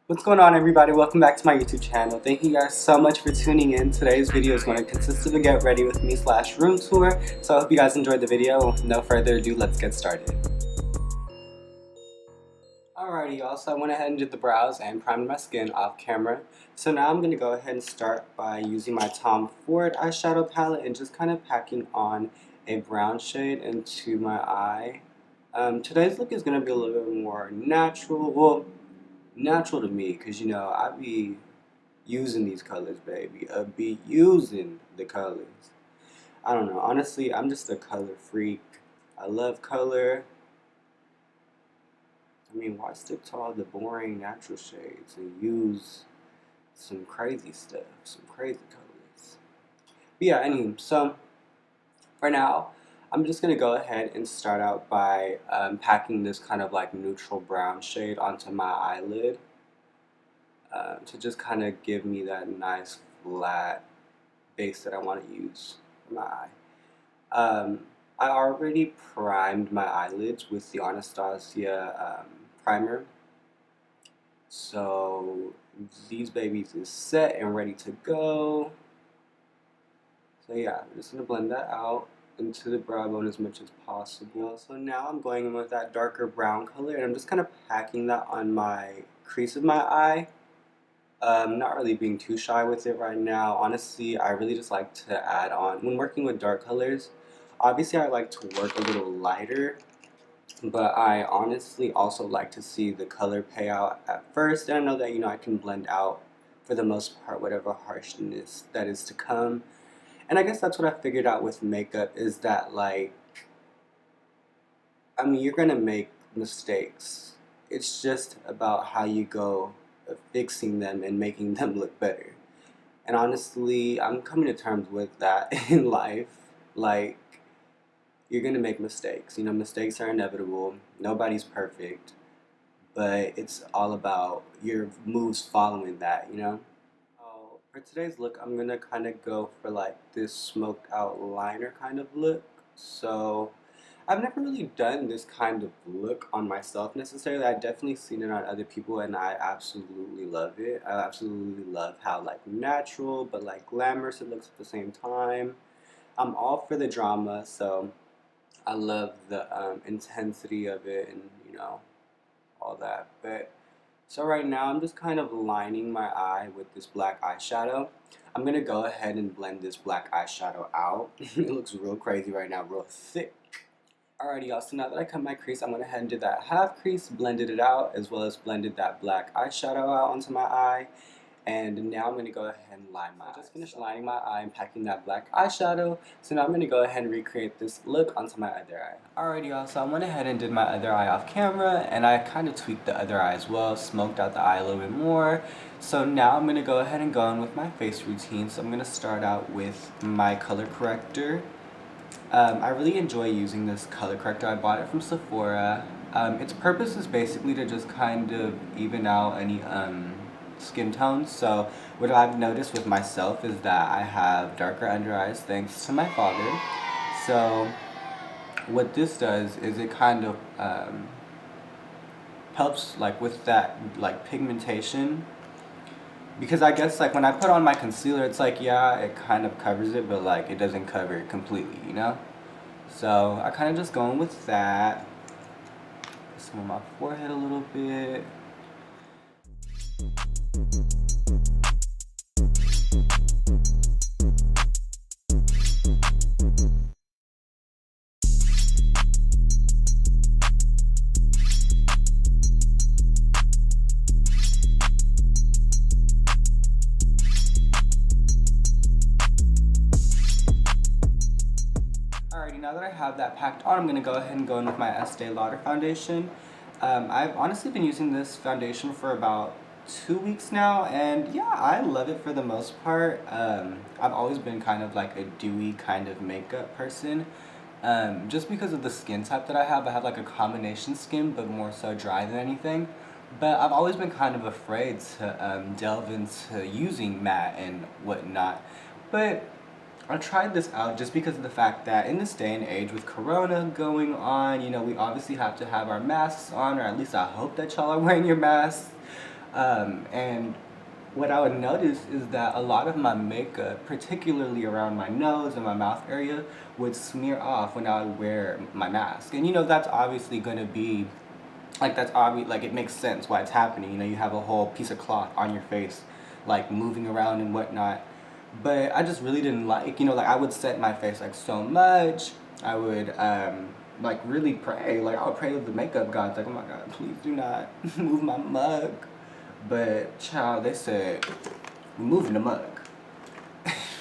What's going on, everybody? Welcome back to my YouTube channel. Thank you guys so much for tuning in. Today's video is going to consist of a get ready with me / room tour. So I hope you guys enjoyed the video. With no further ado, let's get started. Alrighty y'all, so I went ahead and did the brows and primed my skin off camera. So now I'm going to go ahead and start by using my Tom Ford eyeshadow palette and just kind of packing on a brown shade into my eye. Today's look is going to be a little bit more natural. Well, natural to me, because you know I be using these colors, baby. I be using the colors. I don't know, honestly, I'm just a color freak. I love color. I mean, why stick to all the boring natural shades and use some crazy stuff, some crazy colors? But yeah, anyway, so for now I'm just gonna go ahead and start out by packing this kind of like neutral brown shade onto my eyelid. To just kind of give me that nice flat base that I want to use for my eye. I already primed my eyelids with the Anastasia primer, so these babies is set and ready to go. So yeah, I'm just gonna blend that out into the brow bone as much as possible. So now I'm going in with that darker brown color, and I'm just kind of packing that on my crease of my eye. Not really being too shy with it right now. Honestly, I really just like to add on. When working with dark colors, obviously I like to work a little lighter, but I honestly also like to see the color pay out at first. And I know that, you know, I can blend out, for the most part, whatever harshness that is to come. And I guess that's what I figured out with makeup, is that, like, I mean, you're gonna make mistakes. It's just about how you go of fixing them and making them look better. And honestly, I'm coming to terms with that in life. Like, you're gonna make mistakes. You know, mistakes are inevitable. Nobody's perfect. But it's all about your moves following that, you know? For today's look, I'm gonna kind of go for like this smoked out liner kind of look. So I've never really done this kind of look on myself necessarily. I've definitely seen it on other people, and I absolutely love it. I absolutely love how like natural but like glamorous it looks at the same time. I'm all for the drama, so I love the intensity of it, and you know, all that. But so right now I'm just kind of lining my eye with this black eyeshadow. I'm gonna go ahead and blend this black eyeshadow out. It looks real crazy right now, real thick. Alrighty y'all, so now that I cut my crease, I'm going to head and do that half crease, blended it out, as well as blended that black eyeshadow out onto my eye. And now I'm going to go ahead and line my eye. I just finished lining my eye and packing that black eyeshadow, so now I'm going to go ahead and recreate this look onto my other eye. Alrighty y'all, so I went ahead and did my other eye off camera, and I kind of tweaked the other eye as well, smoked out the eye a little bit more. So now I'm going to go ahead and go in with my face routine. So I'm going to start out with my color corrector. I really enjoy using this color corrector. I bought it from Sephora. Its purpose is basically to just kind of even out any skin tones. So what I've noticed with myself is that I have darker under eyes thanks to my father. So what this does is it kind of helps like with that like pigmentation. Because I guess like when I put on my concealer, it's like, yeah, it kind of covers it, but like it doesn't cover it completely, you know? So I kind of just going with that. Some on my forehead a little bit. Alrighty, now that I have that packed on, I'm going to go ahead and go in with my Estee Lauder foundation. I've honestly been using this foundation for about 2 weeks now, and yeah, I love it for the most part. I've always been kind of like a dewy kind of makeup person. Just because of the skin type that I have like a combination skin, but more so dry than anything. But I've always been kind of afraid to delve into using matte and whatnot. But I tried this out just because of the fact that in this day and age with Corona going on, you know, we obviously have to have our masks on, or at least I hope that y'all are wearing your masks. And what I would notice is that a lot of my makeup, particularly around my nose and my mouth area, would smear off when I would wear my mask. And that's obviously going to be like, that's obvious, like, it makes sense why it's happening. You have a whole piece of cloth on your face, like moving around and whatnot. But I just really didn't like, like, I would set my face like so much. I would like really pray, like I would pray to the makeup gods, like, oh my god, please do not move my mug. But child, they said we're moving the mug.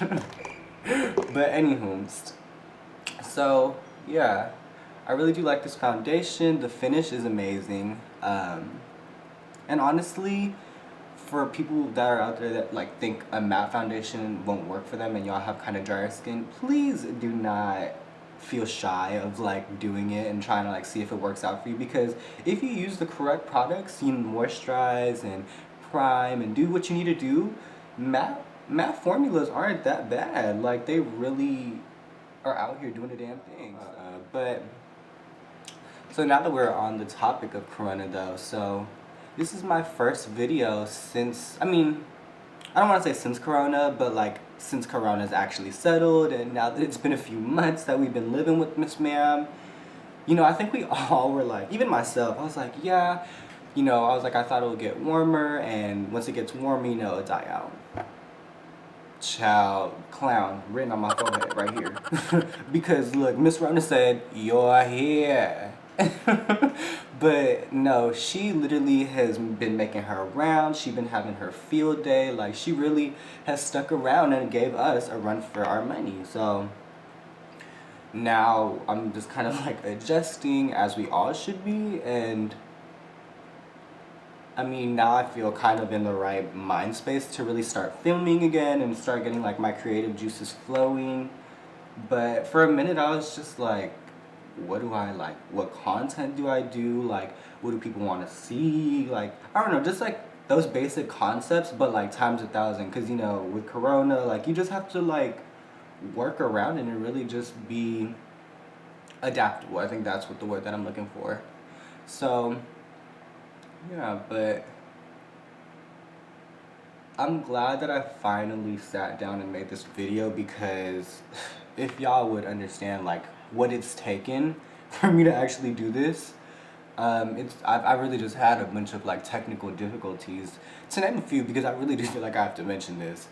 But anywho, so yeah, I really do like this foundation. The finish is amazing. And honestly, for people that are out there that like think a matte foundation won't work for them and y'all have kind of drier skin, please do not feel shy of like doing it and trying to like see if it works out for you, because if you use the correct products, you moisturize and prime and do what you need to do, matte formulas aren't that bad. Like, they really are out here doing the damn thing. But so now that we're on the topic of Corona though, so this is my first video since, I mean, I don't want to say since Corona, but like since Corona's actually settled, and now that it's been a few months that we've been living with Miss Ma'am, I think we all were like, even myself, I was like, yeah, I was like, I thought it would get warmer, and once it gets warmer, it'll die out. Child, clown, written on my forehead right here. Because look, Miss Rona said, you're here. But no, she literally has been making her rounds. She's been having her field day. Like, she really has stuck around and gave us a run for our money. So now I'm just kind of like adjusting, as we all should be. And I mean, now I feel kind of in the right mind space to really start filming again and start getting like my creative juices flowing. But for a minute I was just like, what do I like? What content do I do? Like, what do people want to see? Like, I don't know, just like those basic concepts, but like times 1,000. Because with Corona, like, you just have to like work around it and really just be adaptable. I think that's what the word that I'm looking for. So yeah, but I'm glad that I finally sat down and made this video, because if y'all would understand like what it's taken for me to actually do this, I really just had a bunch of like technical difficulties, to name a few, because I really do feel like I have to mention this.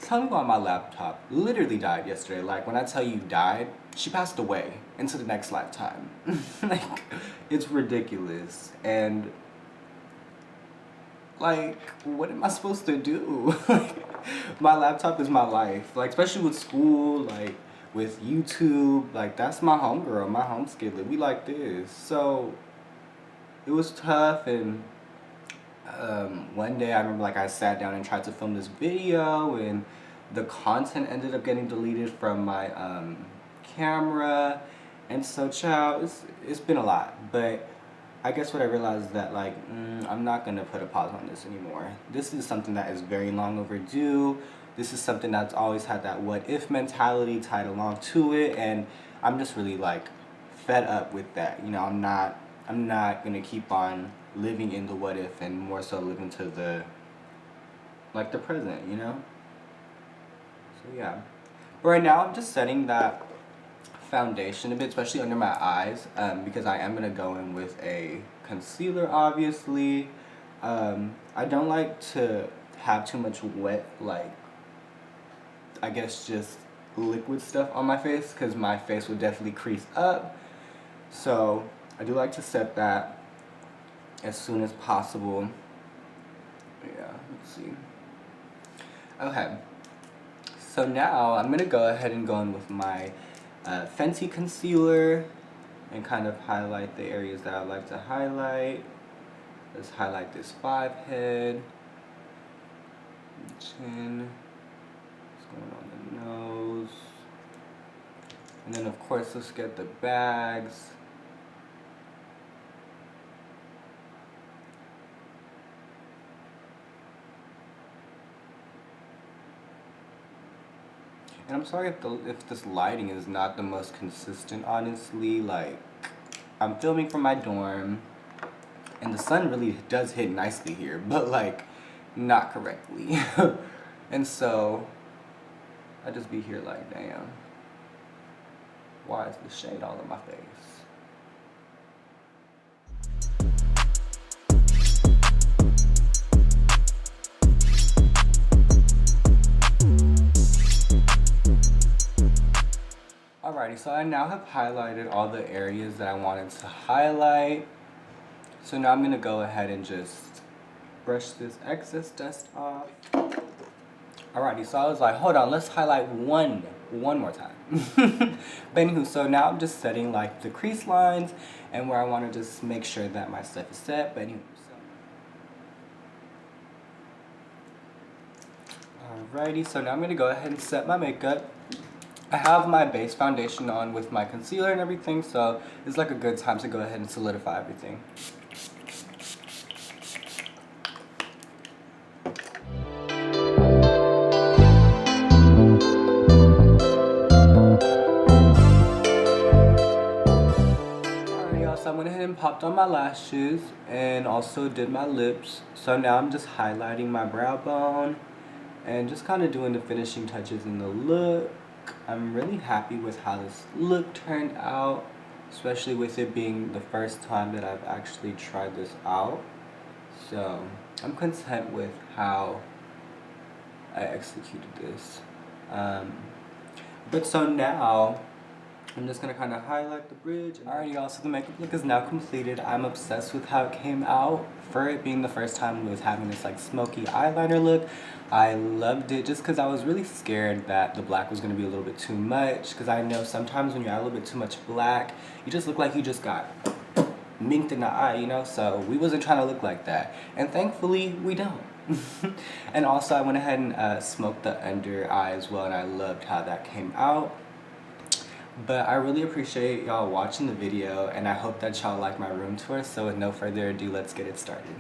Tell me why my laptop literally died yesterday. Like, when I tell you died, she passed away into the next lifetime. Like, it's ridiculous. And like, what am I supposed to do? My laptop is my life. Like, especially with school, like with YouTube, like that's my homegirl, my home skillet. We like this. So it was tough. And one day I remember like I sat down and tried to film this video, and the content ended up getting deleted from my camera. And so child, it's been a lot. But I guess what I realized is that like, I'm not gonna put a pause on this anymore. This is something that is very long overdue. This is something that's always had that what if mentality tied along to it, and I'm just really like fed up with that. I'm not gonna keep on living in the what if, and more so live into the like the present, So yeah. But right now I'm just setting that foundation a bit, especially under my eyes, because I am gonna go in with a concealer, obviously. I don't like to have too much wet, like, I guess just liquid stuff on my face, because my face would definitely crease up. So I do like to set that as soon as possible. Yeah, let's see. Okay, so now I'm gonna go ahead and go in with my Fenty concealer and kind of highlight the areas that I like to highlight. Let's highlight this 5 head, chin, what's going on the nose, and then of course let's get the bags. And I'm sorry if this lighting is not the most consistent, honestly. Like, I'm filming from my dorm. And the sun really does hit nicely here, but like not correctly. And so I just be here like, damn, why is the shade all in my face? Alrighty, so I now have highlighted all the areas that I wanted to highlight. So now I'm gonna go ahead and just brush this excess dust off. Alrighty, so I was like, hold on, let's highlight one more time. But anywho, so now I'm just setting like the crease lines and where I want to just make sure that my stuff is set. But anywho, alrighty, so now I'm gonna go ahead and set my makeup. I have my base foundation on with my concealer and everything, so it's like a good time to go ahead and solidify everything. So I went ahead and popped on my lashes and also did my lips. So now I'm just highlighting my brow bone and just kind of doing the finishing touches in the look. I'm really happy with how this look turned out, especially with it being the first time that I've actually tried this out. So I'm content with how I executed this. But so now I'm just gonna kind of highlight the bridge. Alrighty, y'all, so the makeup look is now completed. I'm obsessed with how it came out. For it being the first time with having this like smoky eyeliner look, I loved it just because I was really scared that the black was gonna be a little bit too much, because I know sometimes when you add a little bit too much black, you just look like you just got minked in the eye, you know? So we wasn't trying to look like that. And thankfully, we don't. And also I went ahead and smoked the under eye as well, and I loved how that came out. But I really appreciate y'all watching the video, and I hope that y'all like my room tour. So with no further ado, let's get it started.